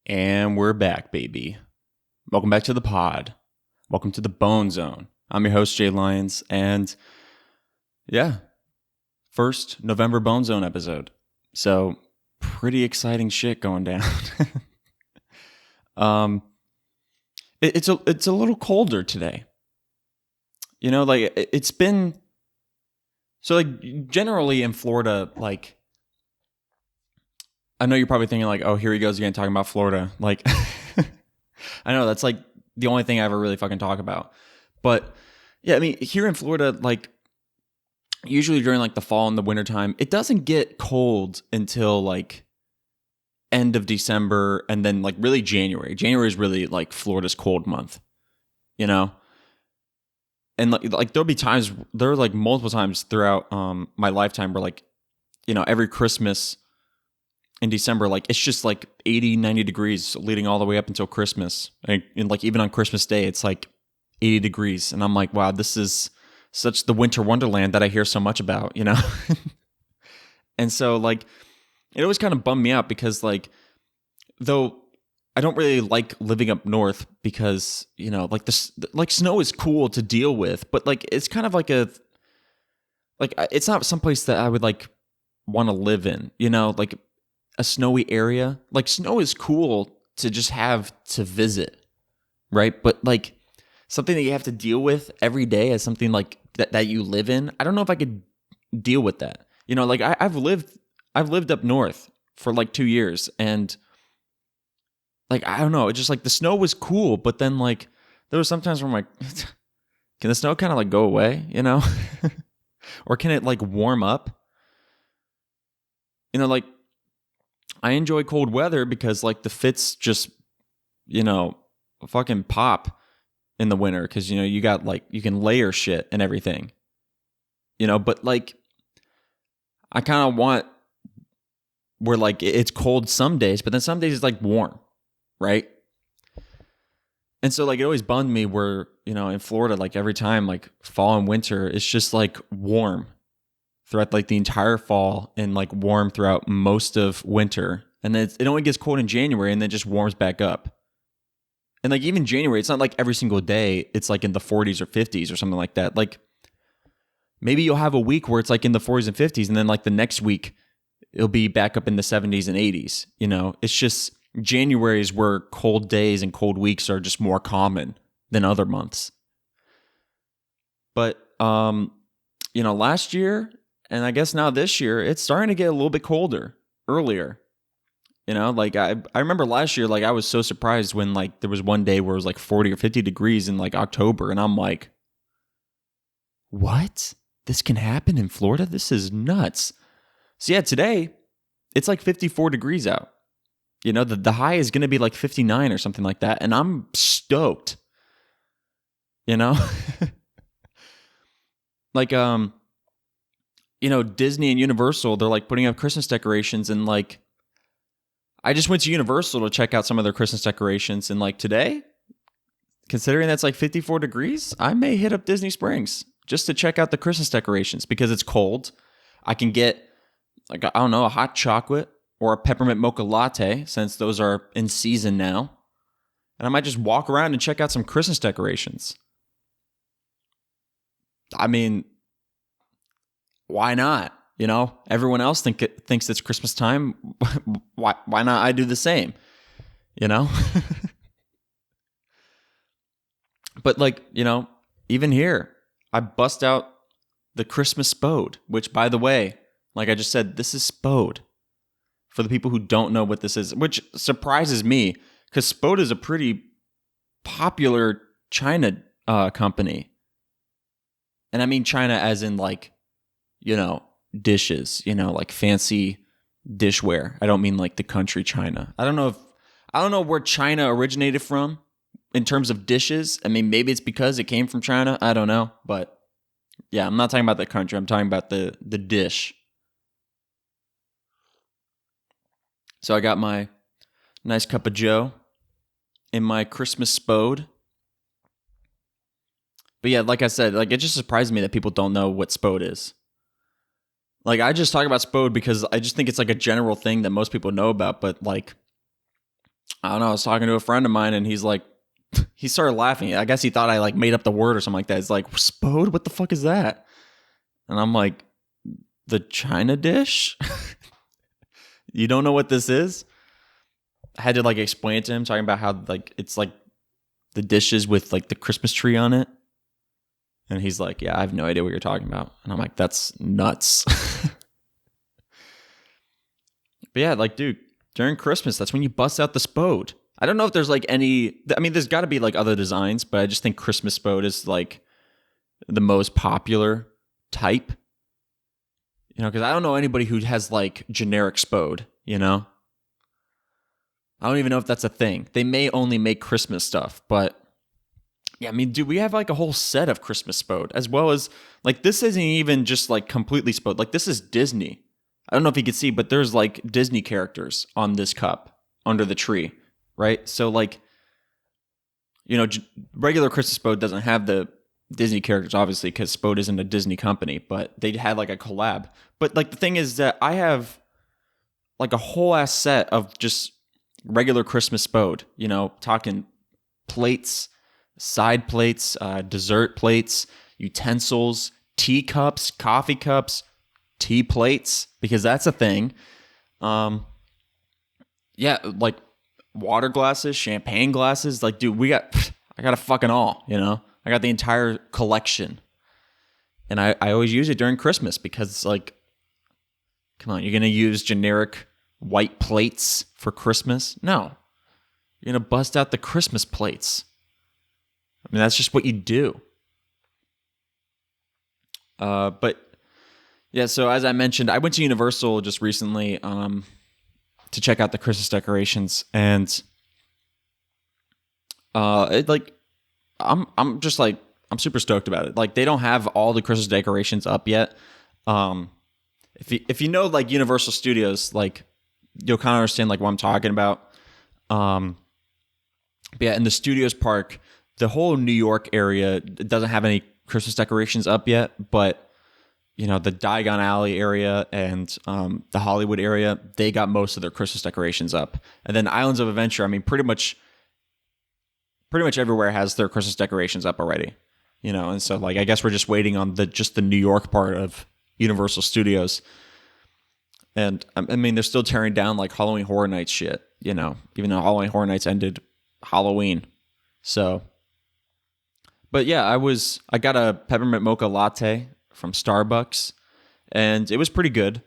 And we're back, baby. Welcome back to the pod. Welcome to the Bone Zone. I'm your host, Jay Lyons, and yeah, first November Bone Zone episode. So, pretty exciting shit going down. It's a little colder today. You know, like it's been so like generally in Florida, like I know you're probably thinking like, oh, here he goes again talking about Florida. Like, I know that's like the only thing I ever really fucking talk about. But yeah, I mean, here in Florida, like usually during like the fall and the wintertime, it doesn't get cold until like end of December and then like really January. January is really like Florida's cold month, you know? And like there'll be times, there are like multiple times throughout my lifetime where like, you know, every Christmas in December, like it's just like 80, 90 degrees leading all the way up until Christmas. And like even on Christmas Day, it's like 80 degrees. And I'm like, wow, this is such the winter wonderland that I hear so much about, you know? And so like, it always kind of bummed me out because like, though I don't really like living up north because, you know, like this, like snow is cool to deal with, but like, it's kind of like it's not someplace that I would like want to live in, you know, like a snowy area. Like snow is cool to just have to visit, right? But like something that you have to deal with every day as something like that you live in, I don't know if I could deal with that. You know, like I've lived up north for like 2 years, and like I don't know, it's just like the snow was cool, but then like there was sometimes where I'm like, can the snow kind of like go away, you know? Or can it like warm up? You know, like I enjoy cold weather because like the fits just, you know, fucking pop in the winter because, you know, you got like, you can layer shit and everything, you know, but like I kind of want where like it's cold some days, but then some days it's like warm, right? And so like it always bummed me where, you know, in Florida, like every time like fall and winter, it's just like warm throughout like the entire fall and like warm throughout most of winter. And then it only gets cold in January and then just warms back up. And like even January, it's not like every single day it's like in the 40s or 50s or something like that. Like maybe you'll have a week where it's like in the 40s and 50s, and then like the next week it'll be back up in the 70s and 80s. You know, it's just January is where cold days and cold weeks are just more common than other months. But you know, last year and I guess now this year, it's starting to get a little bit colder earlier. You know, like I remember last year, like I was so surprised when like there was one day where it was like 40 or 50 degrees in like October. And I'm like, what? This can happen in Florida? This is nuts. So yeah, today it's like 54 degrees out. You know, the high is going to be like 59 or something like that. And I'm stoked. You know? Like, you know, Disney and Universal, they're like putting up Christmas decorations, and like I just went to Universal to check out some of their Christmas decorations, and like today, considering that's like 54 degrees, I may hit up Disney Springs just to check out the Christmas decorations because it's cold. I can get like, I don't know, a hot chocolate or a peppermint mocha latte since those are in season now. And I might just walk around and check out some Christmas decorations. I mean, why not? You know, everyone else thinks it's Christmas time. Why not I do the same? You know? But like, you know, even here, I bust out the Christmas Spode, which by the way, like I just said, this is Spode. For the people who don't know what this is, which surprises me because Spode is a pretty popular China company. And I mean China as in like, you know, dishes, you know, like fancy dishware. I don't mean like the country China. I don't know where China originated from in terms of dishes. I mean, maybe it's because it came from China. I don't know. But yeah, I'm not talking about the country. I'm talking about the dish. So I got my nice cup of joe in my Christmas Spode. But yeah, like I said, like it just surprised me that people don't know what Spode is. Like I just talk about Spode because I just think it's like a general thing that most people know about, but like I don't know. I was talking to a friend of mine, and he's like, he started laughing. I guess he thought I like made up the word or something like that. It's like, spode? What the fuck is that? And I'm like, the China dish? You don't know what this is? I had to like explain it to him, talking about how like it's like the dishes with like the Christmas tree on it. And he's like, yeah, I have no idea what you're talking about. And I'm like, that's nuts. But yeah, like, dude, during Christmas, that's when you bust out the spode. I don't know if there's like any, I mean, there's got to be like other designs, but I just think Christmas spode is like the most popular type. You know, because I don't know anybody who has like generic spode, you know? I don't even know if that's a thing. They may only make Christmas stuff, but yeah, I mean, dude, we have like a whole set of Christmas spode, as well as like this isn't even just like completely spode. Like this is Disney. I don't know if you can see, but there's like Disney characters on this cup under the tree, right? So like, you know, regular Christmas spode doesn't have the Disney characters, obviously, because spode isn't a Disney company, but they had like a collab. But like the thing is that I have like a whole ass set of just regular Christmas spode, you know, talking plates, side plates, dessert plates, utensils, teacups, coffee cups, tea plates, because that's a thing. Yeah, like water glasses, champagne glasses. Like, dude, I got a fucking all, you know? I got the entire collection. And I always use it during Christmas because it's like, come on, you're going to use generic white plates for Christmas? No. You're going to bust out the Christmas plates. I mean, that's just what you do. But yeah, so as I mentioned, I went to Universal just recently to check out the Christmas decorations, and I'm just like, I'm super stoked about it. Like, they don't have all the Christmas decorations up yet. If you know like Universal Studios, like you'll kind of understand like what I'm talking about. But yeah, in the Studios Park, the whole New York area doesn't have any Christmas decorations up yet, but you know, the Diagon Alley area and the Hollywood area, they got most of their Christmas decorations up. And then Islands of Adventure, I mean, pretty much everywhere has their Christmas decorations up already. You know, and so like I guess we're just waiting on the New York part of Universal Studios. And I mean, they're still tearing down like Halloween Horror Nights shit, you know, even though Halloween Horror Nights ended Halloween. So, but yeah, I got a peppermint mocha latte from Starbucks, and it was pretty good.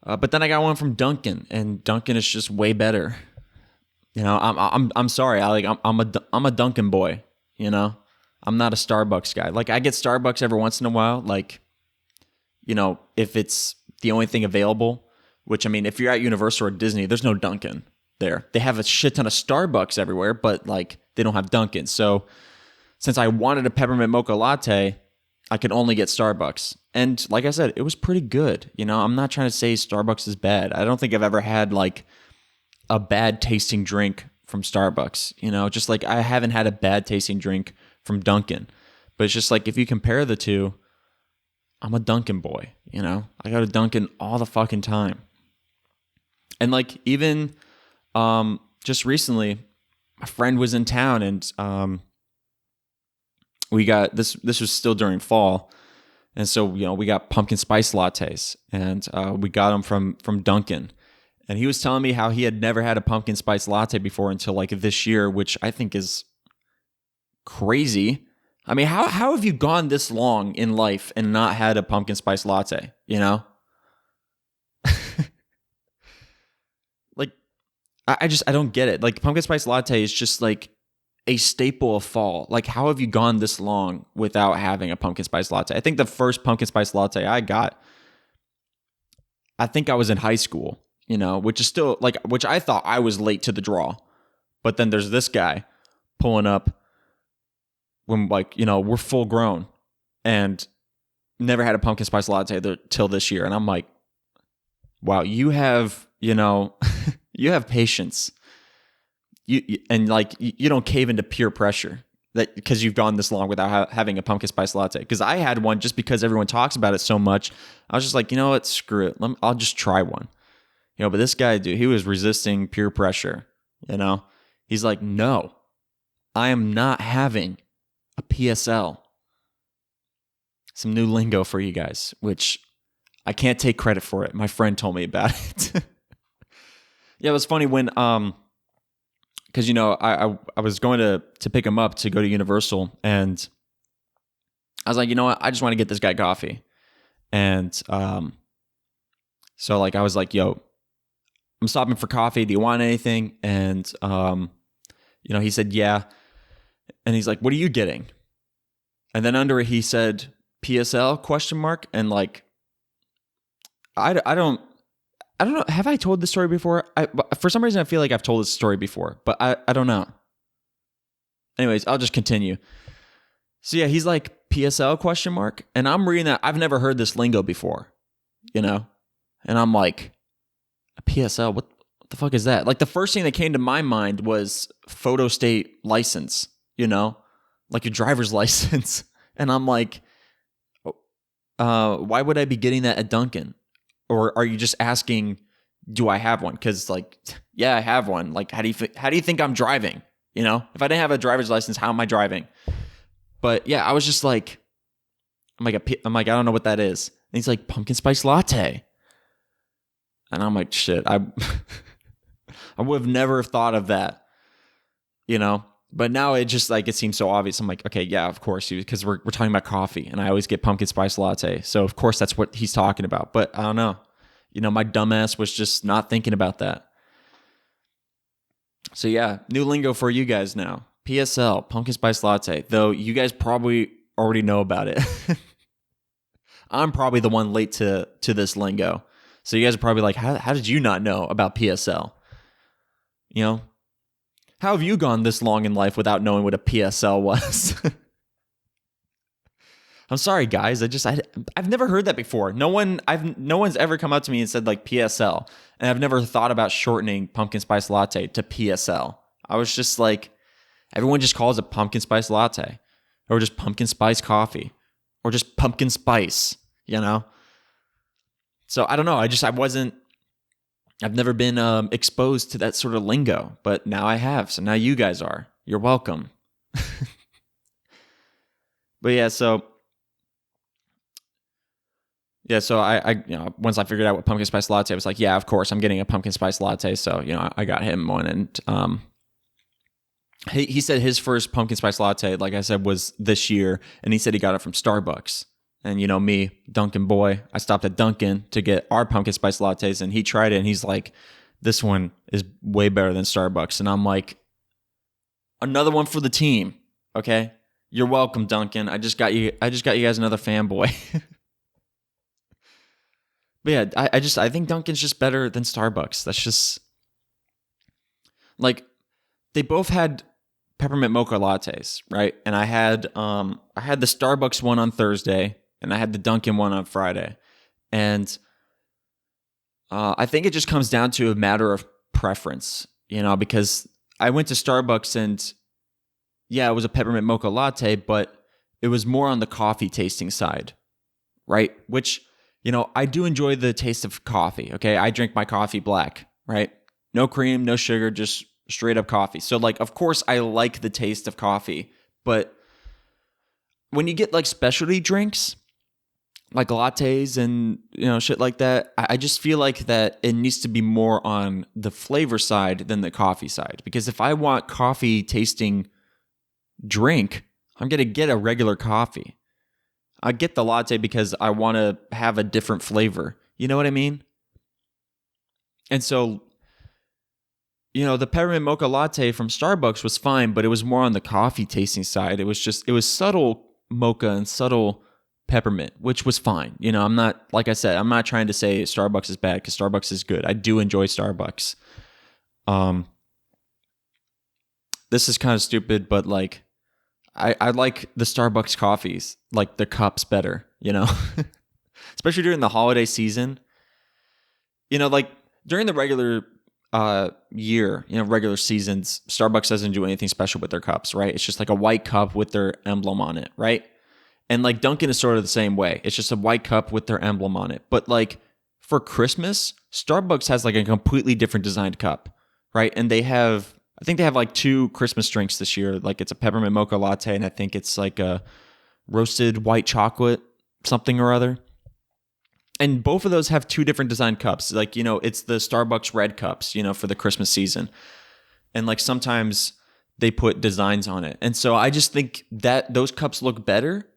But then I got one from Dunkin', and Dunkin' is just way better. You know, I'm sorry, I'm a Dunkin' boy. You know, I'm not a Starbucks guy. Like I get Starbucks every once in a while, like, you know, if it's the only thing available. Which I mean, if you're at Universal or Disney, there's no Dunkin' there. They have a shit ton of Starbucks everywhere, but like they don't have Dunkin'. So since I wanted a peppermint mocha latte, I could only get Starbucks. And like I said, it was pretty good. You know, I'm not trying to say Starbucks is bad. I don't think I've ever had like a bad tasting drink from Starbucks. You know, just like I haven't had a bad tasting drink from Dunkin'. But it's just like if you compare the two, I'm a Dunkin' boy. You know, I go to Dunkin' all the fucking time. And like even just recently, my friend was in town, and we got this was still during fall, and so you know we got pumpkin spice lattes, and we got them from Dunkin', and he was telling me how he had never had a pumpkin spice latte before until like this year, which I think is crazy. I mean, how have you gone this long in life and not had a pumpkin spice latte, you know? Like I don't get it. Like pumpkin spice latte is just like a staple of fall. Like, how have you gone this long without having a pumpkin spice latte? I think the first pumpkin spice latte I got, I think I was in high school, you know, which is still like, which I thought I was late to the draw. But then there's this guy pulling up when like, you know, we're full grown and never had a pumpkin spice latte till this year. And I'm like, wow, you have, you know, you have patience. You don't cave into peer pressure that because you've gone this long without having a pumpkin spice latte. Because I had one just because everyone talks about it so much. I was just like, you know what, screw it. I'll just try one. You know, but this guy, dude, he was resisting peer pressure you know? He's like, no, I am not having a PSL. Some new lingo for you guys, which I can't take credit for it. My friend told me about it. Yeah, it was funny when, because, you know, I was going to pick him up to go to Universal, and I was like, you know what? I just want to get this guy coffee. And so like I was like, yo, I'm stopping for coffee. Do you want anything? And you know, he said, yeah. And he's like, what are you getting? And then under it, he said, PSL question mark. And like, I don't know. Have I told this story before? For some reason, I feel like I've told this story before, but I don't know. Anyways, I'll just continue. So yeah, he's like, PSL question mark. And I'm reading that. I've never heard this lingo before, you know? And I'm like, a PSL, what the fuck is that? Like the first thing that came to my mind was photo state license, you know? Like your driver's license. And I'm like, why would I be getting that at Dunkin'? Or are you just asking, do I have one? Because like, yeah, I have one. Like, how do you think I'm driving? You know, if I didn't have a driver's license, how am I driving? But yeah, I was just like, I'm like, I don't know what that is. And he's like, pumpkin spice latte. And I'm like, shit, I would have never thought of that, you know? But now it just like, it seems so obvious. I'm like, okay, yeah, of course, because we're talking about coffee, and I always get pumpkin spice latte. So of course that's what he's talking about. But I don't know. You know, my dumbass was just not thinking about that. So yeah, new lingo for you guys now. PSL, pumpkin spice latte. Though you guys probably already know about it. I'm probably the one late to this lingo. So you guys are probably like, how did you not know about PSL? You know? How have you gone this long in life without knowing what a PSL was? I'm sorry, guys. I've never heard that before. No one's ever come up to me and said like PSL, and I've never thought about shortening pumpkin spice latte to PSL. I was just like, everyone just calls it pumpkin spice latte, or just pumpkin spice coffee, or just pumpkin spice, you know? So I don't know. I've never been exposed to that sort of lingo, but now I have. So now you guys are. You're welcome. But yeah, so I you know, once I figured out what pumpkin spice latte, I was like, yeah, of course, I'm getting a pumpkin spice latte. So, you know, I got him one, and he said his first pumpkin spice latte, like I said, was this year, and he said he got it from Starbucks. And you know me, Dunkin' boy, I stopped at Dunkin' to get our pumpkin spice lattes, and he tried it, and he's like, this one is way better than Starbucks. And I'm like, another one for the team, okay? You're welcome, Dunkin'. I just got you guys another fanboy. But yeah, I think Dunkin's just better than Starbucks. That's just like, they both had peppermint mocha lattes, right? And I had the Starbucks one on Thursday, and I had the Dunkin' one on Friday. And I think it just comes down to a matter of preference, you know, because I went to Starbucks, and yeah, it was a peppermint mocha latte, but it was more on the coffee tasting side, right? Which, you know, I do enjoy the taste of coffee, okay? I drink my coffee black, right? No cream, no sugar, just straight up coffee. So like, of course I like the taste of coffee, but when you get like specialty drinks, like lattes and, you know, shit like that, I just feel like that it needs to be more on the flavor side than the coffee side. Because if I want coffee tasting drink, I'm going to get a regular coffee. I get the latte because I want to have a different flavor. You know what I mean? And so, you know, the peppermint mocha latte from Starbucks was fine, but it was more on the coffee tasting side. It was subtle mocha and subtle peppermint, which was fine. You know, I'm not trying to say Starbucks is bad, because Starbucks is good. I do enjoy Starbucks. This is kind of stupid, but like, I like the Starbucks coffees, like the cups better, you know, especially during the holiday season. You know, like during the regular year, you know, regular seasons, Starbucks doesn't do anything special with their cups, right? It's just like a white cup with their emblem on it, right? And like Dunkin' is sort of the same way. It's just a white cup with their emblem on it. But like for Christmas, Starbucks has like a completely different designed cup, right? And they have I think they have like two Christmas drinks this year. Like it's a peppermint mocha latte, and I think it's like a roasted white chocolate something or other. And both of those have two different design cups. Like, it's the Starbucks red cups, for the Christmas season. And like sometimes they put designs on it. And so I just think that those cups look better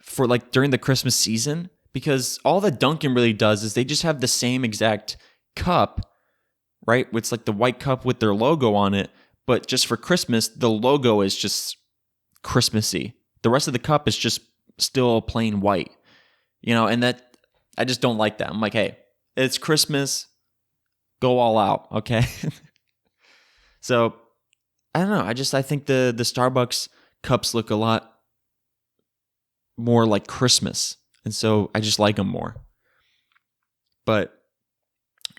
for like during the Christmas season, because all that Dunkin' really does is they just have the same exact cup, right? It's like the white cup with their logo on it. But just for Christmas, the logo is just Christmassy. The rest of the cup is just still plain white, and that I just don't like that. I'm like, hey, it's Christmas, go all out, okay? So I don't know. I think the Starbucks cups look a lot more like Christmas, and so I just like them more. But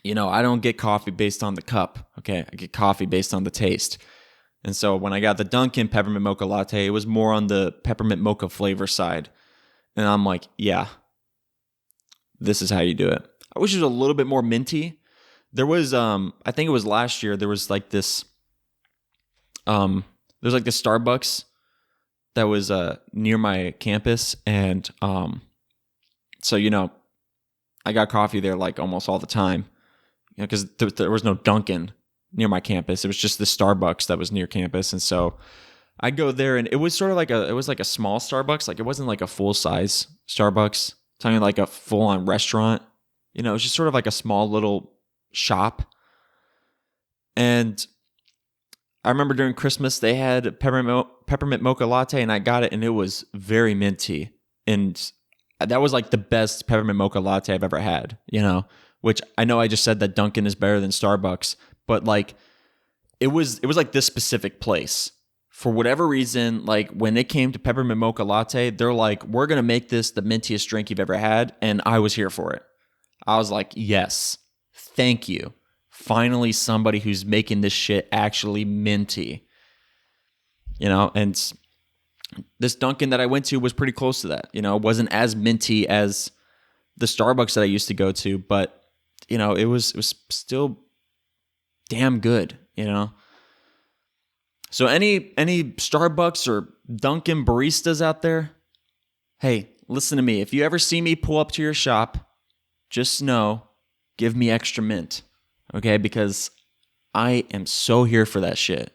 I don't get coffee based on the cup, okay? I get coffee based on the taste. And so when I got the Dunkin' peppermint mocha latte, it was more on the peppermint mocha flavor side. And I'm like, yeah, this is how you do it. I wish it was a little bit more minty. There was, I think it was last year, there was like this, there's like this Starbucks that was near my campus. And so, I got coffee there like almost all the time, because there was no Dunkin' near my campus. It was just the Starbucks that was near campus. And so I'd go there, and it was sort of like a small Starbucks. Like it wasn't like a full size Starbucks. Talking like a full on restaurant. It was just sort of like a small little shop. And I remember during Christmas they had peppermint mocha latte, and I got it, and it was very minty. And that was like the best peppermint mocha latte I've ever had, which I know I just said that Dunkin' is better than Starbucks, but like it was like this specific place. For whatever reason, like when it came to peppermint mocha latte, they're like, we're going to make this the mintiest drink you've ever had. And I was here for it. I was like, yes, thank you. Finally, somebody who's making this shit actually minty. And this Dunkin' that I went to was pretty close to that. It wasn't as minty as the Starbucks that I used to go to, but, it was still damn good, So any Starbucks or Dunkin' baristas out there, hey, listen to me. If you ever see me pull up to your shop, just know, give me extra mint, okay? Because I am so here for that shit.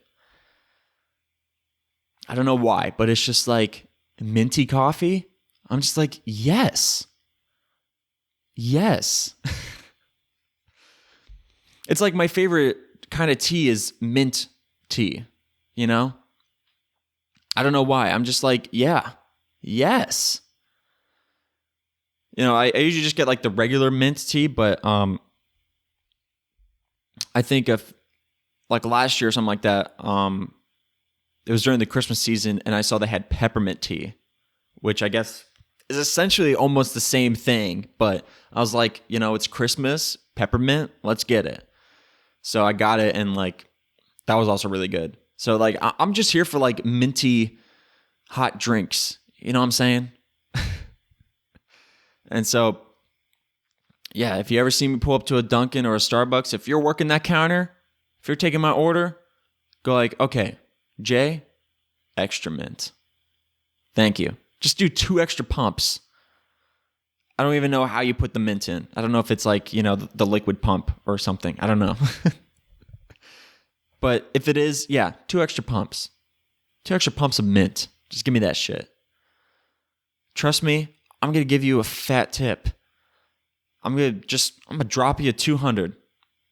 I don't know why, but it's just like minty coffee. I'm just like, yes. Yes. It's like my favorite kind of tea is mint tea. I don't know why. I'm just like, yeah, yes. I usually just get like the regular mint tea, but I think of like last year or something like that. It was during the Christmas season, and I saw they had peppermint tea, which I guess is essentially almost the same thing. But I was like, it's Christmas, peppermint, let's get it. So I got it, and like that was also really good. So like I'm just here for like minty hot drinks. You know what I'm saying? And so, yeah, if you ever see me pull up to a Dunkin' or a Starbucks, if you're working that counter, if you're taking my order, go like, okay, Jay, extra mint. Thank you. Just do 2 extra pumps. I don't even know how you put the mint in. I don't know if it's like, the liquid pump or something. I don't know. But if it is, yeah, 2 extra pumps. 2 extra pumps of mint. Just give me that shit. Trust me, I'm going to give you a fat tip. I'm going to drop you 200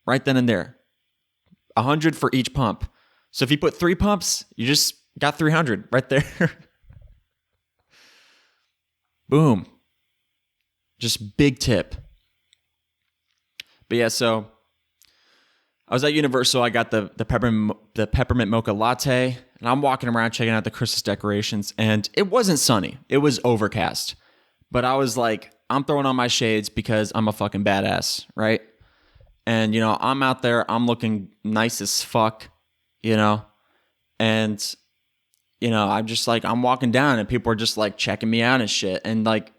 right then and there. 100 for each pump. So if you put 3 pumps, you just got 300 right there. Boom. Just big tip. But yeah, so I was at Universal. I got the peppermint mocha latte, and I'm walking around checking out the Christmas decorations, and it wasn't sunny. It was overcast. But I was like, I'm throwing on my shades because I'm a fucking badass, right? And, I'm out there. I'm looking nice as fuck, and, I'm just like, I'm walking down, and people are just like checking me out and shit. And like,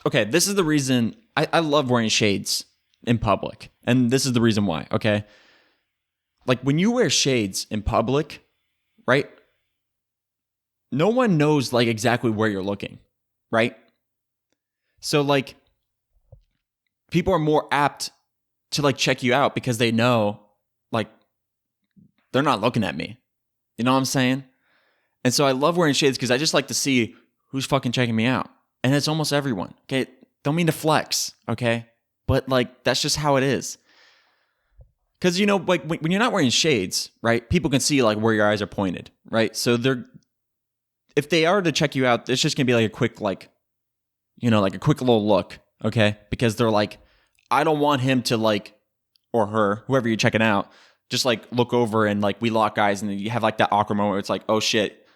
okay, this is the reason I love wearing shades in public. And this is the reason why, okay? like when you wear shades in public, right? No one knows like exactly where you're looking, right? So like people are more apt to like check you out because they know like they're not looking at me. You know what I'm saying? And so I love wearing shades because I just like to see who's fucking checking me out. And it's almost everyone. Okay. Don't mean to flex. Okay. But like, that's just how it is. Because, you know, like when you're not wearing shades, right? People can see like where your eyes are pointed, right? So if they are to check you out, it's just going to be like a quick, like, you know, like a quick little look. Okay. Because they're like, I don't want him to like, or her, whoever you're checking out, just like look over and like we lock eyes and then you have like that awkward moment where it's like, oh shit,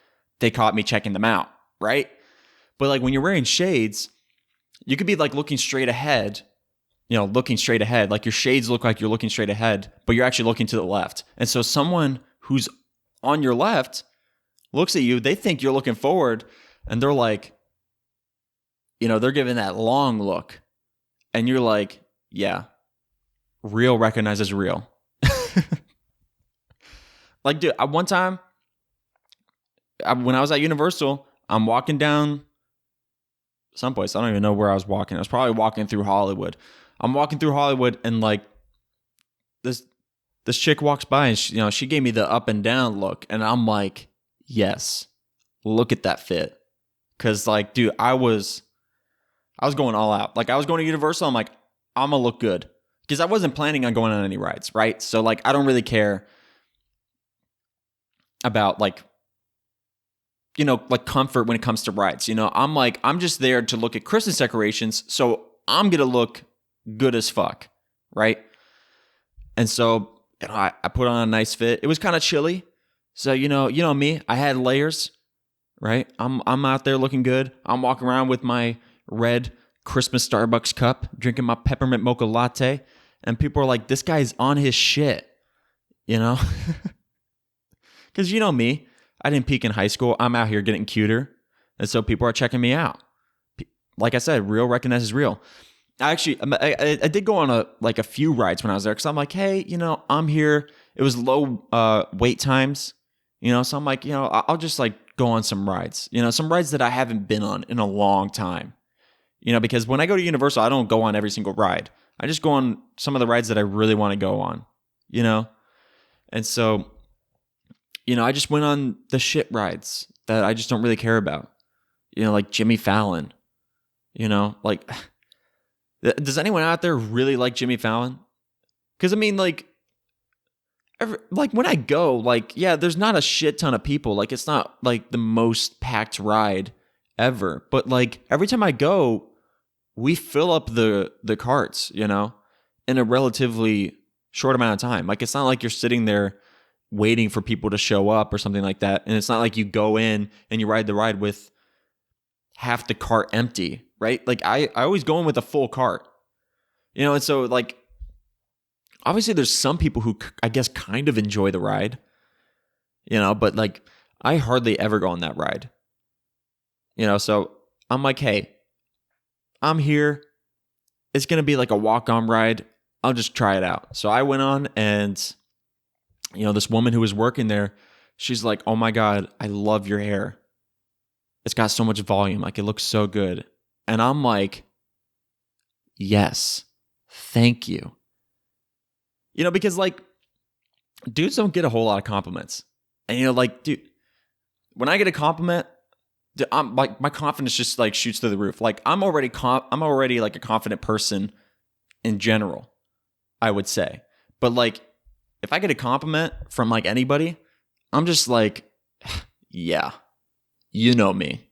they caught me checking them out, right? But like when you're wearing shades, you could be like looking straight ahead, you know, looking straight ahead. Like your shades look like you're looking straight ahead, but you're actually looking to the left. And so someone who's on your left looks at you, they think you're looking forward and they're like, you know, they're giving that long look. And you're like, yeah, real recognizes real. Like, dude, one time when I was at Universal, I'm walking down someplace. I don't even know where I was walking. I was probably walking through Hollywood. I'm walking through Hollywood and like this chick walks by and she gave me the up and down look. And I'm like, yes, look at that fit. Cause like, dude, I was going all out. Like I was going to Universal. I'm like, I'm gonna look good. Cause I wasn't planning on going on any rides. Right. So like, I don't really care about like, you know, like comfort when it comes to rides. You know, I'm just there to look at Christmas decorations. So I'm going to look good as fuck. Right. And so, you know, I put on a nice fit. It was kind of chilly. So, you know me, I had layers, right? I'm out there looking good. I'm walking around with my red Christmas Starbucks cup, drinking my peppermint mocha latte. And people are like, this guy's on his shit, you know? Because you know me, I didn't peak in high school. I'm out here getting cuter. And so people are checking me out. Like I said, real recognizes real. I did go on a few rides when I was there because I'm like, hey, you know, I'm here. It was low wait times, you know, so I'm like, you know, I'll just like go on some rides, you know, some rides that I haven't been on in a long time, you know, because when I go to Universal, I don't go on every single ride. I just go on some of the rides that I really want to go on, you know, and so, you know, I just went on the shit rides that I just don't really care about, you know, like Jimmy Fallon, you know, like. Does anyone out there really like Jimmy Fallon? Because I mean, like when I go, like, yeah, there's not a shit ton of people. Like, it's not like the most packed ride ever. But like every time I go, we fill up the carts, you know, in a relatively short amount of time. Like, it's not like you're sitting there waiting for people to show up or something like that. And it's not like you go in and you ride the ride with half the cart empty. Right? Like I always go in with a full cart, you know? And so like, obviously there's some people who I guess kind of enjoy the ride, you know, but like I hardly ever go on that ride, you know? So I'm like, hey, I'm here. It's going to be like a walk-on ride. I'll just try it out. So I went on and, you know, this woman who was working there, she's like, oh my God, I love your hair. It's got so much volume. Like it looks so good. And I'm like, yes, thank you. You know, because like, dudes don't get a whole lot of compliments. And you know, like, dude, when I get a compliment, I'm like, my confidence just like shoots through the roof. Like I'm already like a confident person in general, I would say. But like, if I get a compliment from like anybody, I'm just like, yeah, you know me.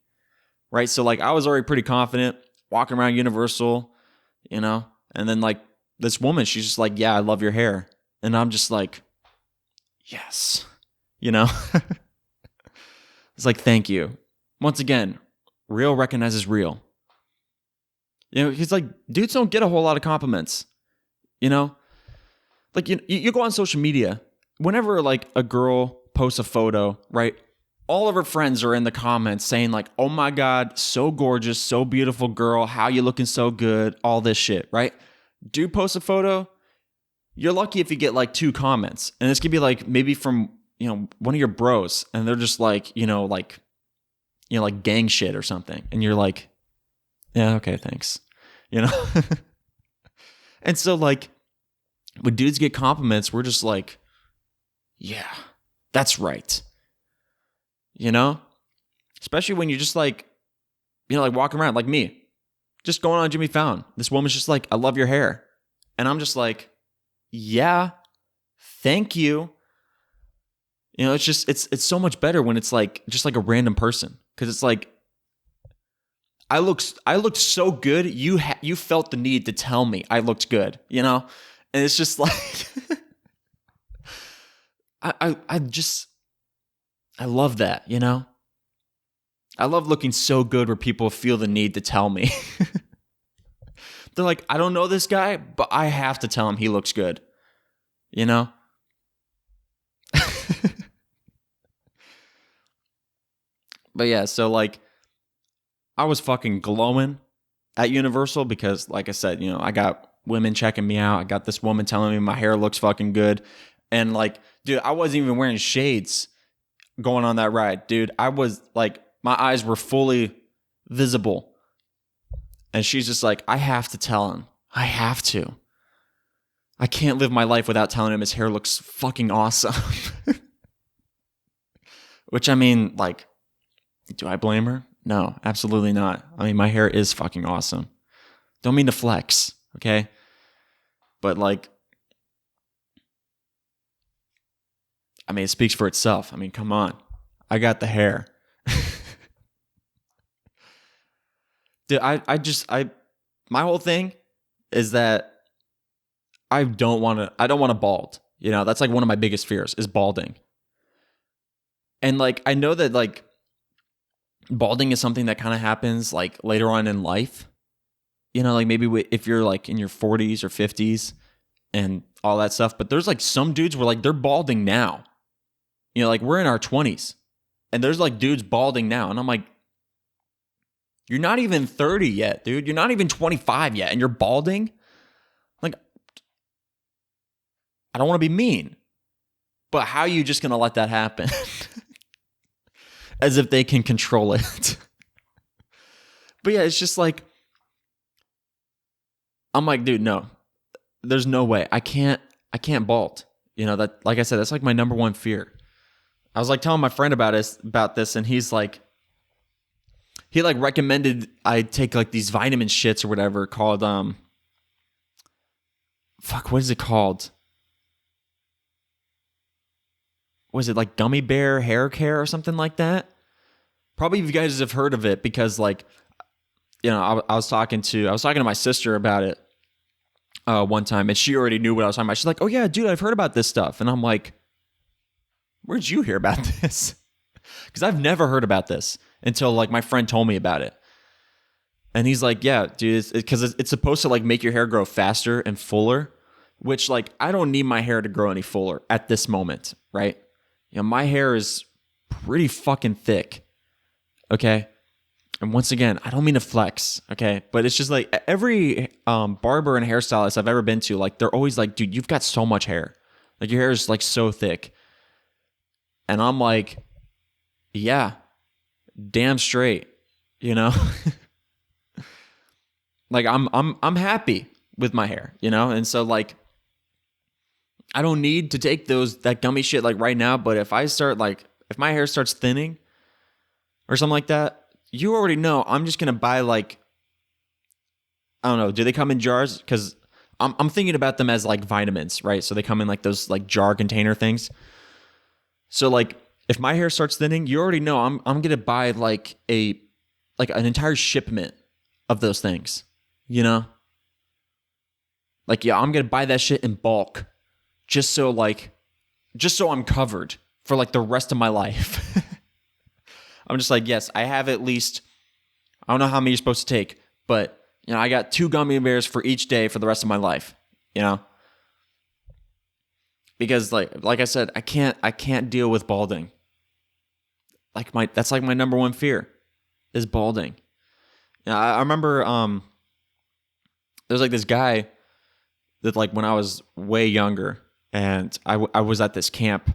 Right. So like I was already pretty confident walking around Universal, you know, and then like this woman, she's just like, yeah, I love your hair. And I'm just like, yes, you know, it's like, thank you. Once again, real recognizes real. You know, he's like, dudes don't get a whole lot of compliments, you know, like you go on social media whenever like a girl posts a photo, right? All of her friends are in the comments saying like, oh my God, so gorgeous, so beautiful girl. How you looking so good? All this shit, right? Dude posts a photo. You're lucky if you get like 2 comments. And this could be like maybe from, one of your bros, and they're just like, like gang shit or something. And you're like, yeah, okay, thanks. You know? And so like when dudes get compliments, we're just like, yeah, that's right. You know? Especially when you're just like, like walking around like me, just going on Jimmy Fallon. This woman's just like, I love your hair. And I'm just like, yeah, thank you. It's just, it's so much better when it's like, just like a random person. Cause it's like, I looked so good. You felt the need to tell me I looked good, And it's just like, I love that, I love looking so good where people feel the need to tell me. They're like, I don't know this guy, but I have to tell him he looks good, But yeah, so like, I was fucking glowing at Universal because, like I said, I got women checking me out. I got this woman telling me my hair looks fucking good. And like, dude, I wasn't even wearing shades going on that ride. Dude, I was like, my eyes were fully visible. And she's just like, I have to tell him. I have to. I can't live my life without telling him his hair looks fucking awesome. Which, I mean, like, do I blame her? No, absolutely not. I mean, my hair is fucking awesome. Don't mean to flex, okay? But like, I mean, it speaks for itself. I mean, come on. I got the hair. Dude, my whole thing is that I don't want to bald. That's like one of my biggest fears is balding. And like, I know that like balding is something that kind of happens like later on in life. Like maybe if you're like in your 40s or 50s and all that stuff. But there's like some dudes where like they're balding now. Like we're in our 20s and there's like dudes balding now. And I'm like, you're not even 30 yet, dude. You're not even 25 yet and you're balding? Like, I don't want to be mean, but how are you just going to let that happen? As if they can control it. But yeah, it's just like, I'm like, dude, no, there's no way. I can't bald. That, like I said, that's like my number one fear. I was like telling my friend about this, and he's like, he like recommended I take like these vitamin shits or whatever called, what is it called? Was it like Gummy Bear Hair Care or something like that? Probably you guys have heard of it because like, I was talking to my sister about it one time, and she already knew what I was talking about. She's like, oh yeah, dude, I've heard about this stuff. And I'm like, where'd you hear about this? Because I've never heard about this until like my friend told me about it. And he's like, yeah, dude, because it's supposed to like make your hair grow faster and fuller, which like I don't need my hair to grow any fuller at this moment, right? My hair is pretty fucking thick, okay? And once again, I don't mean to flex, okay? But it's just like every barber and hairstylist I've ever been to, like they're always like, dude, you've got so much hair. Like your hair is like so thick. And I'm like, yeah, damn straight, Like I'm happy with my hair, And so like I don't need to take that gummy shit like right now, but if my hair starts thinning or something like that, you already know I'm just going to buy like, I don't know, do they come in jars? Cuz I'm thinking about them as like vitamins, right? So they come in like those like jar container things. So like if my hair starts thinning, you already know I'm going to buy like an entire shipment of those things, Like yeah, I'm going to buy that shit in bulk just so I'm covered for like the rest of my life. I'm just like, yes, I have at least, I don't know how many you're supposed to take, but I got 2 gummy bears for each day for the rest of my life, Because like I said, I can't deal with balding. That's like my number one fear is balding. I remember there's like this guy that like when I was way younger, and I was at this camp,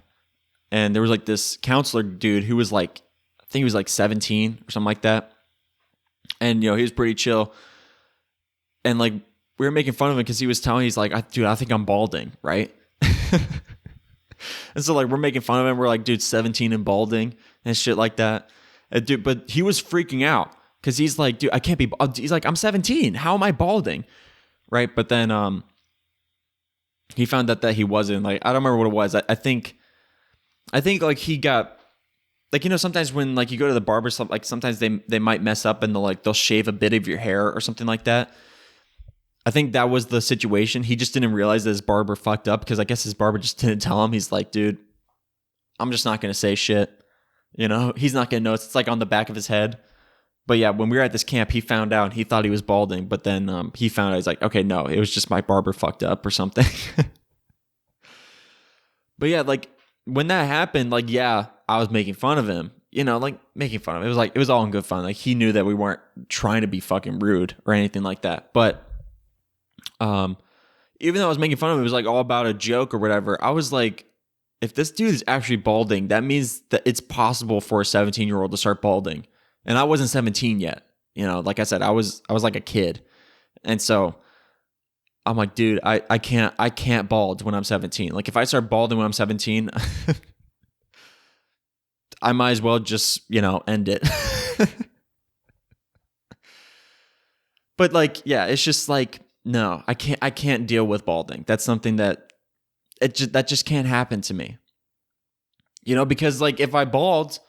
and there was like this counselor dude who was like, I think he was like 17 or something like that, and he was pretty chill, and like we were making fun of him because he was telling, he's like, dude, I think I'm balding, right? And so like we're making fun of him. We're like, dude, 17 and balding and shit like that. And dude, but he was freaking out because he's like, dude, I can't be. He's like, I'm 17. How am I balding? Right. But then he found out that he wasn't. Like, I don't remember what it was. I think like he got like, sometimes when like you go to the barber, like sometimes they might mess up and they'll shave a bit of your hair or something like that. I think that was the situation. He just didn't realize that his barber fucked up because I guess his barber just didn't tell him. He's like, dude, I'm just not going to say shit. He's not going to know. It's like on the back of his head. But yeah, when we were at this camp, he found out. He thought he was balding. But then he found out. He's like, okay, no, it was just my barber fucked up or something. But yeah, like when that happened, like, yeah, I was making fun of him. Like making fun of him. It was all in good fun. Like he knew that we weren't trying to be fucking rude or anything like that. But even though I was making fun of him, it was like all about a joke or whatever. I was like, if this dude is actually balding, that means that it's possible for a 17-year-old to start balding. And I wasn't 17 yet. Like I said, I was like a kid. And so I'm like, dude, I can't bald when I'm 17. Like if I start balding when I'm 17, I might as well just, end it. But like, yeah, it's just like, no, I can't deal with balding. That's something that just can't happen to me. Because like if I bald,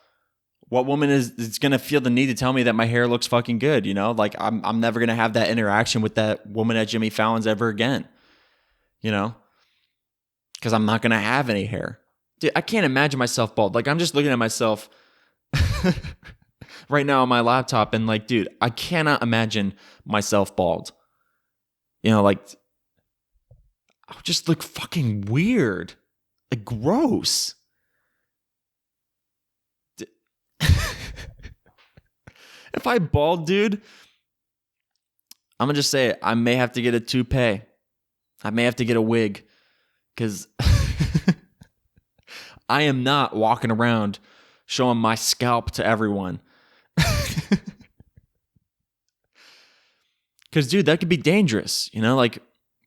what woman is going to feel the need to tell me that my hair looks fucking good? Like I'm never going to have that interaction with that woman at Jimmy Fallon's ever again, because I'm not going to have any hair. Dude, I can't imagine myself bald. Like I'm just looking at myself right now on my laptop and like, dude, I cannot imagine myself bald. Like I would just look fucking weird, like gross. If I bald, dude, I'm gonna just say it. I may have to get a toupee. I may have to get a wig because I am not walking around showing my scalp to everyone. Because, dude, that could be dangerous. Like,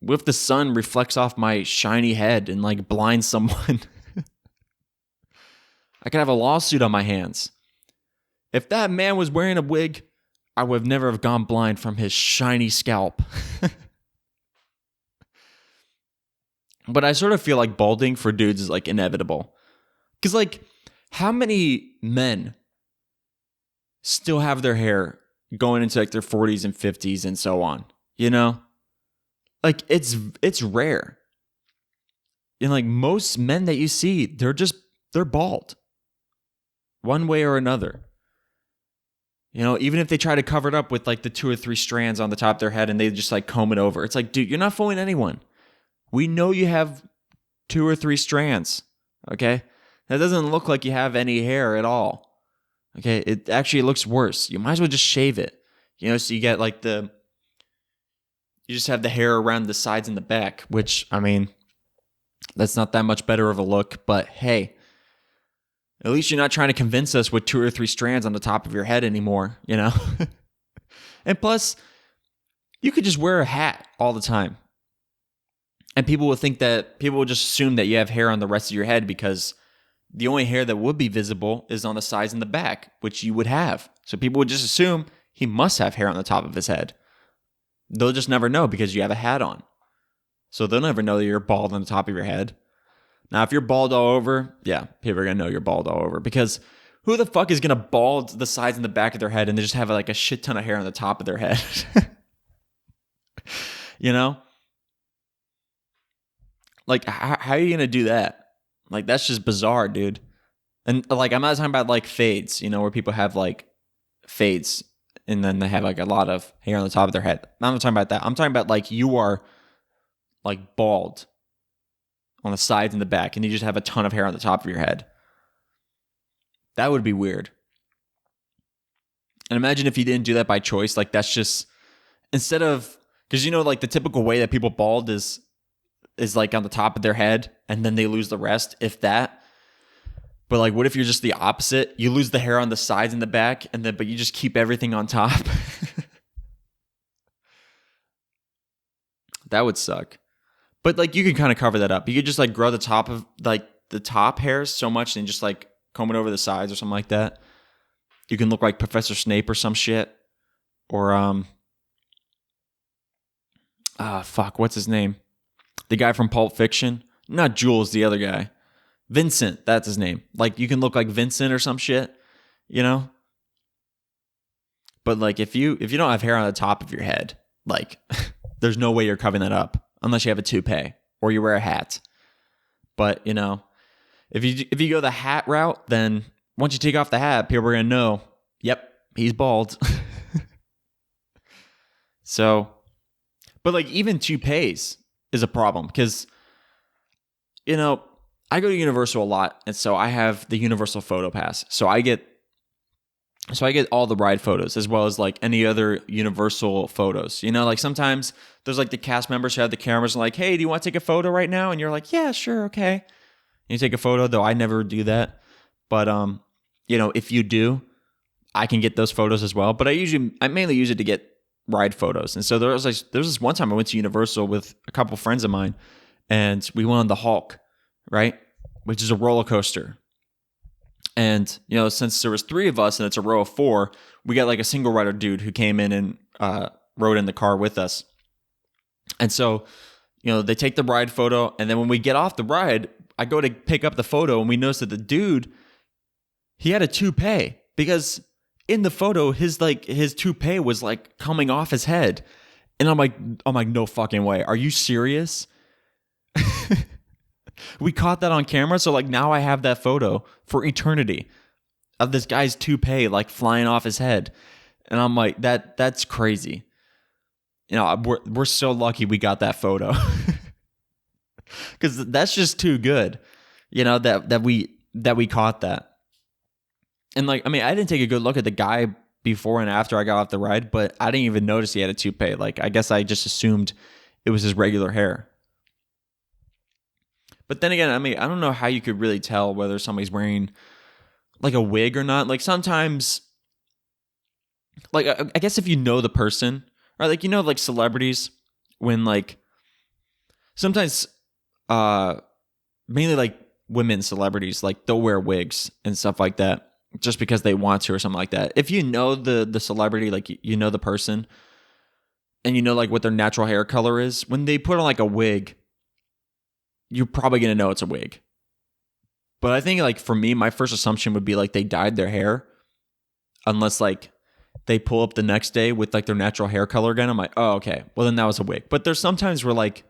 what if the sun reflects off my shiny head and, like, blinds someone? I could have a lawsuit on my hands. If that man was wearing a wig, I would never have gone blind from his shiny scalp. But I sort of feel like balding for dudes is, like, inevitable. Because, like, how many men still have their hair going into like their 40s and 50s and so on, like it's rare. Like most men that you see, they're bald one way or another. Even if they try to cover it up with like the 2 or 3 strands on the top of their head and they just like comb it over. It's like, dude, you're not fooling anyone. We know you have 2 or 3 strands. Okay. That doesn't look like you have any hair at all. Okay, it actually looks worse. You might as well just shave it. So you get like you just have the hair around the sides and the back, which, I mean, that's not that much better of a look. But hey, at least you're not trying to convince us with 2 or 3 strands on the top of your head anymore, And plus, you could just wear a hat all the time. And people will just assume that you have hair on the rest of your head because the only hair that would be visible is on the sides and the back, which you would have. So people would just assume he must have hair on the top of his head. They'll just never know because you have a hat on. So they'll never know that you're bald on the top of your head. Now, if you're bald all over, yeah, people are going to know you're bald all over. Because who the fuck is going to bald the sides and the back of their head and they just have like a shit ton of hair on the top of their head? Like, how are you going to do that? Like, that's just bizarre, dude. And, like, I'm not talking about, like, fades, where people have, like, fades and then they have, like, a lot of hair on the top of their head. I'm not talking about that. I'm talking about, like, you are, like, bald on the sides and the back and you just have a ton of hair on the top of your head. That would be weird. And imagine if you didn't do that by choice. Like, that's just, instead of, because, like, the typical way that people bald is is like on the top of their head and then they lose the rest, if that. But like, what if you're just the opposite? You lose the hair on the sides and the back, and then but you just keep everything on top. That would suck. But like, you could kind of cover that up. You could just like grow the top of like the top hairs so much and just like comb it over the sides or something like that. You can look like Professor Snape or some shit. Or what's his name? The guy from Pulp Fiction. Not Jules, the other guy. Vincent, that's his name. Like, you can look like Vincent or some shit, you know? But like, if you don't have hair on the top of your head, like there's no way you're covering that up unless you have a toupee or you wear a hat. But, you know, if you go the hat route, then once you take off the hat, people are going to know, yep, he's bald. So, but like, even toupees is a problem because, you know, I go to Universal a lot, and so I have the Universal Photo Pass. So I get all the ride photos as well as like any other Universal photos. You know, like sometimes there's like the cast members who have the cameras and like, hey, do you want to take a photo right now? And you're like, yeah, sure, okay. And you take a photo, though I never do that. But you know, if you do, I can get those photos as well. But I mainly use it to get ride photos. And so there's this one time I went to Universal with a couple friends of mine, and we went on the Hulk, right? Which is a roller coaster. And, you know, since there was 3 of us and it's a row of 4, we got like a single rider dude who came in and rode in the car with us. And so, you know, they take the ride photo, and then when we get off the ride, I go to pick up the photo, and we notice that the dude, he had a toupee, because in the photo, his toupee was like coming off his head. And I'm like, no fucking way. Are you serious? We caught that on camera, so like now I have that photo for eternity of this guy's toupee like flying off his head, and I'm like, that's crazy. You know, we're so lucky we got that photo because that's just too good. You know, that we caught that, and like, I mean, I didn't take a good look at the guy before and after I got off the ride, but I didn't even notice he had a toupee. Like, I guess I just assumed it was his regular hair. But then again, I mean, I don't know how you could really tell whether somebody's wearing like a wig or not. Like sometimes, like I guess if you know the person, or like, you know, like celebrities, when like sometimes, mainly like women celebrities, like they'll wear wigs and stuff like that just because they want to or something like that. If you know the celebrity, like you know the person, and you know like what their natural hair color is, when they put on like a wig, you're probably going to know it's a wig. But I think like for me, my first assumption would be like they dyed their hair, unless like they pull up the next day with like their natural hair color again. I'm like, oh, okay, well then that was a wig. But there's sometimes where like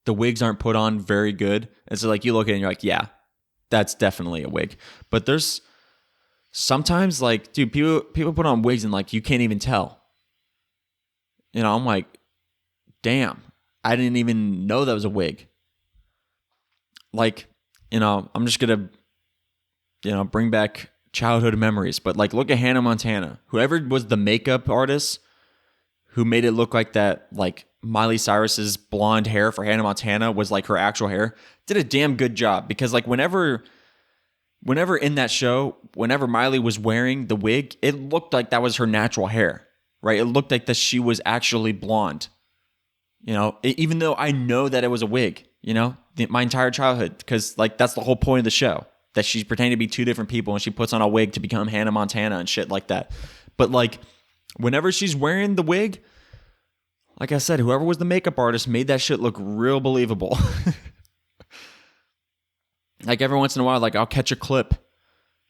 the wigs aren't put on very good. And so like you look at it and you're like, yeah, that's definitely a wig. But there's sometimes like, dude, people put on wigs and like you can't even tell. You know, I'm like, damn, I didn't even know that was a wig. Like, you know, I'm just going to, you know, bring back childhood memories. But like, look at Hannah Montana. Whoever was the makeup artist who made it look like that, like Miley Cyrus's blonde hair for Hannah Montana was like her actual hair, did a damn good job. Because like whenever in that show, whenever Miley was wearing the wig, it looked like that was her natural hair, right? It looked like that she was actually blonde. You know, even though I know that it was a wig, you know, my entire childhood, because like that's the whole point of the show, that she's pretending to be 2 different people and she puts on a wig to become Hannah Montana and shit like that. But like whenever she's wearing the wig, like I said, whoever was the makeup artist made that shit look real believable. Like every once in a while, like I'll catch a clip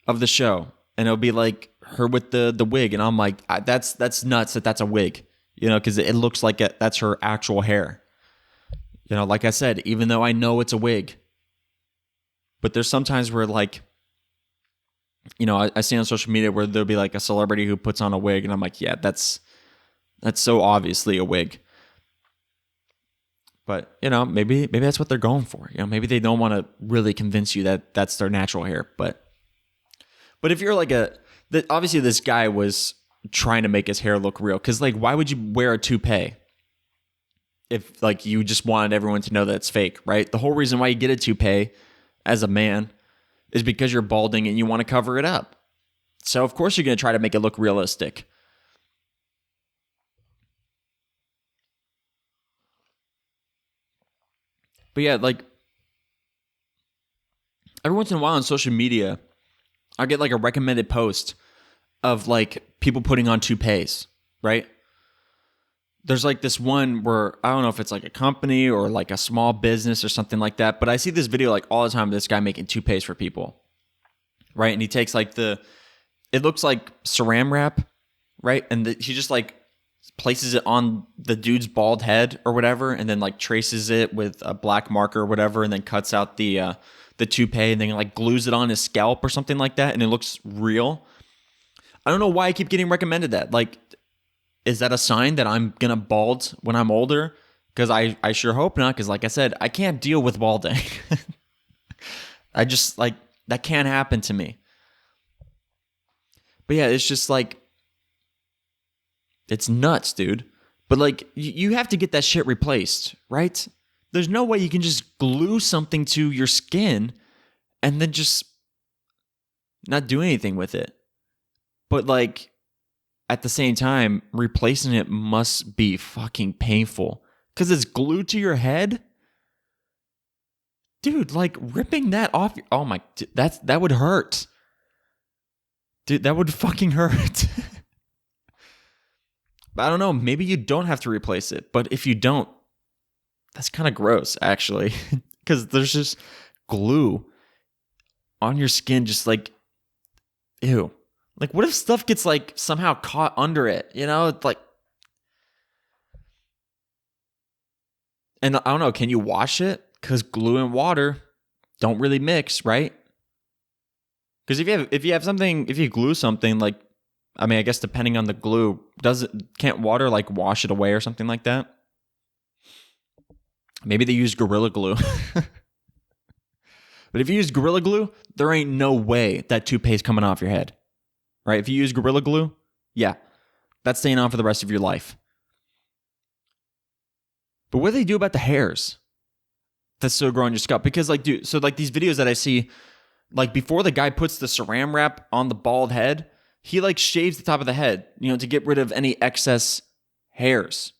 of the show and it'll be like her with the wig, and I'm like, that's nuts that's a wig. You know, because it looks like that's her actual hair. You know, like I said, even though I know it's a wig. But there's sometimes where like, you know, I see on social media where there'll be like a celebrity who puts on a wig, and I'm like, yeah, that's so obviously a wig. But, you know, maybe that's what they're going for. You know, maybe they don't want to really convince you that that's their natural hair. But if you're like obviously this guy was trying to make his hair look real, because like, why would you wear a toupee if like you just wanted everyone to know that it's fake, right? The whole reason why you get a toupee as a man is because you're balding and you want to cover it up. So of course you're going to try to make it look realistic. But yeah, like every once in a while on social media, I get like a recommended post of like people putting on toupees, right? There's like this one where I don't know if it's like a company or like a small business or something like that, but I see this video like all the time of this guy making toupees for people, right? And he takes like it looks like saran wrap, right? And he just like places it on the dude's bald head or whatever, and then like traces it with a black marker or whatever, and then cuts out the toupee and then like glues it on his scalp or something like that, and it looks real. I don't know why I keep getting recommended that. Like, is that a sign that I'm gonna bald when I'm older? Because I sure hope not. Because like I said, I can't deal with balding. I just like that can't happen to me. But yeah, it's just like it's nuts, dude. But like you have to get that shit replaced, right? There's no way you can just glue something to your skin and then just not do anything with it. But like at the same time, replacing it must be fucking painful because it's glued to your head. Dude, like ripping that off. Oh my, that would hurt. Dude, that would fucking hurt. But I don't know. Maybe you don't have to replace it. But if you don't, that's kind of gross, actually. Because there's just glue on your skin, just like, ew. Like, what if stuff gets like somehow caught under it? You know, it's like, and I don't know. Can you wash it? Because glue and water don't really mix, right? Because if you glue something like, I mean, I guess depending on the glue, can't water like wash it away or something like that? Maybe they use Gorilla Glue. But if you use Gorilla Glue, there ain't no way that toupee's coming off your head. Right? If you use Gorilla Glue, yeah, that's staying on for the rest of your life. But what do they do about the hairs that still grow on your scalp? Because like, dude, so like these videos that I see, like before the guy puts the saran wrap on the bald head, he like shaves the top of the head, to get rid of any excess hairs.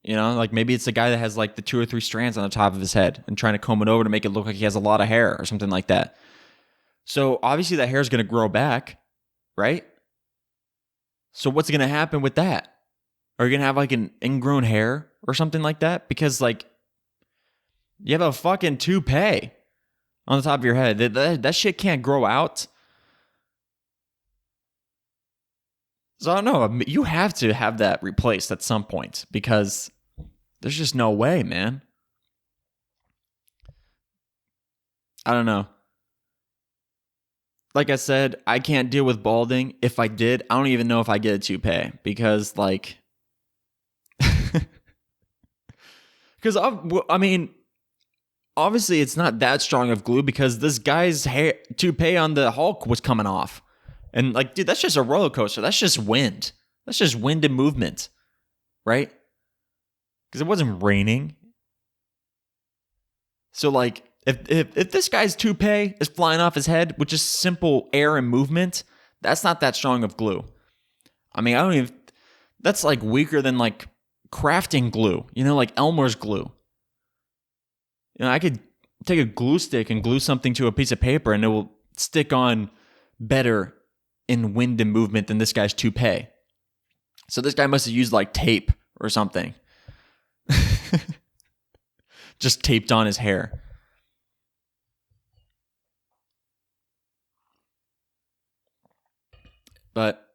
Like maybe it's the guy that has like the 2 or 3 strands on the top of his head and trying to comb it over to make it look like he has a lot of hair or something like that. So obviously that hair is going to grow back, right? So what's going to happen with that? Are you going to have like an ingrown hair or something like that? Because like you have a fucking toupee on the top of your head. That shit can't grow out. So I don't know. You have to have that replaced at some point because there's just no way, man. I don't know. Like I said, I can't deal with balding. If I did, I don't even know if I get a toupee because like, because I mean, obviously it's not that strong of glue because this guy's hair toupee on the Hulk was coming off. And like, dude, that's just a roller coaster. That's just wind. That's just wind and movement, right? Because it wasn't raining. So like, if this guy's toupee is flying off his head with just simple air and movement, that's not that strong of glue. I mean, that's like weaker than like crafting glue, like Elmer's glue. I could take a glue stick and glue something to a piece of paper and it will stick on better in wind and movement than this guy's toupee. So this guy must have used like tape or something. Just taped on his hair. But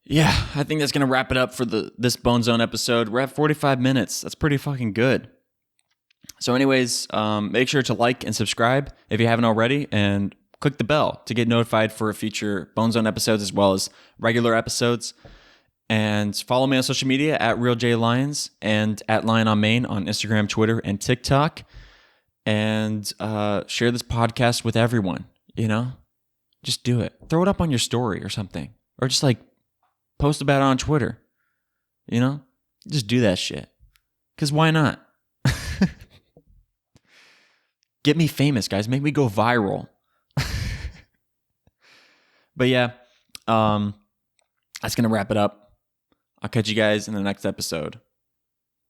yeah, I think that's going to wrap it up for this Bone Zone episode. We're at 45 minutes. That's pretty fucking good. So anyways, make sure to like and subscribe if you haven't already, and click the bell to get notified for future Bone Zone episodes as well as regular episodes. And follow me on social media at RealJLions and at Lion on Main on Instagram, Twitter, and TikTok. And share this podcast with everyone, Just do it. Throw it up on your story or something. Or just like post about it on Twitter. Just do that shit. Because why not? Get me famous, guys. Make me go viral. But yeah, that's going to wrap it up. I'll catch you guys in the next episode.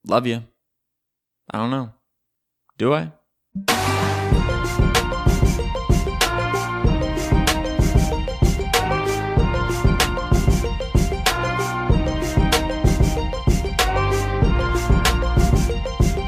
Love you. I don't know. Do I?